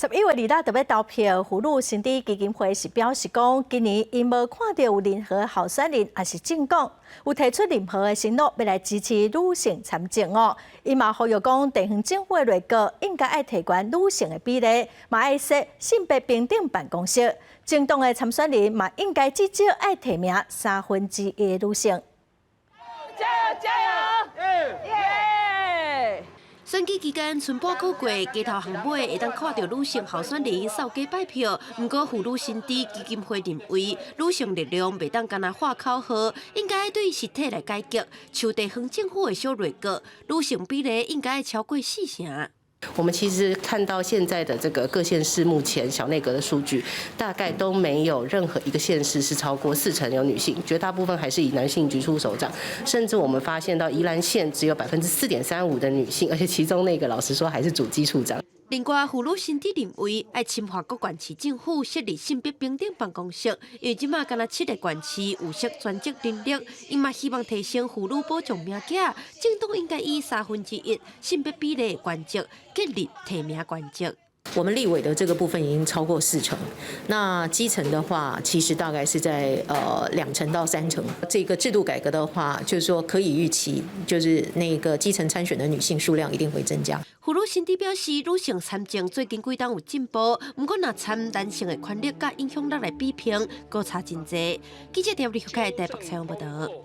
11月2日特别投票，妇女身体基金会是表示讲，今年因无看到有任何候选人也是政党有提出任何的承诺要来支持女性参政哦。伊嘛呼吁讲，地方政府的内阁应该爱提悬女性的比例，嘛爱设性别平等办公室。政党的参选人嘛应该至少爱提名1/3的女性。加油加油！耶！ 选举期间，春播考过，街头巷尾会当看到女性候选人扫街拜票。不过，妇女身体基金会认为，女性力量袂当干那画口号，应该对实体来改革。像地方政府的小内阁，女性比例应该超过40%。 我们其实看到现在的这个各县市目前小内阁的数据，大概都没有任何一个县市是超过40%有女性，绝大部分还是以男性局处首长。甚至我们发现到宜兰县只有4.35%的女性，而且其中那个老实说还是主机处长。 另外，妇女身体认为，爱深化各县市政府设立性别平等办公室，因为即马敢若7个县市有设专职人力，伊嘛希望提升妇女保障名额。政党应该以1/3性别比例的关职建立提名关职。 我们立委的这个部分已经超过40%，那基层的话，其实大概是在2%到3%。这个制度改革的话，就是说可以预期，就是那个基层参选的女性数量一定会增加。妇女身体表示，女性参政最近几档有进步，不过若参男性的权力甲影响力来比拼，搁差真济。记者田立台北采访报道。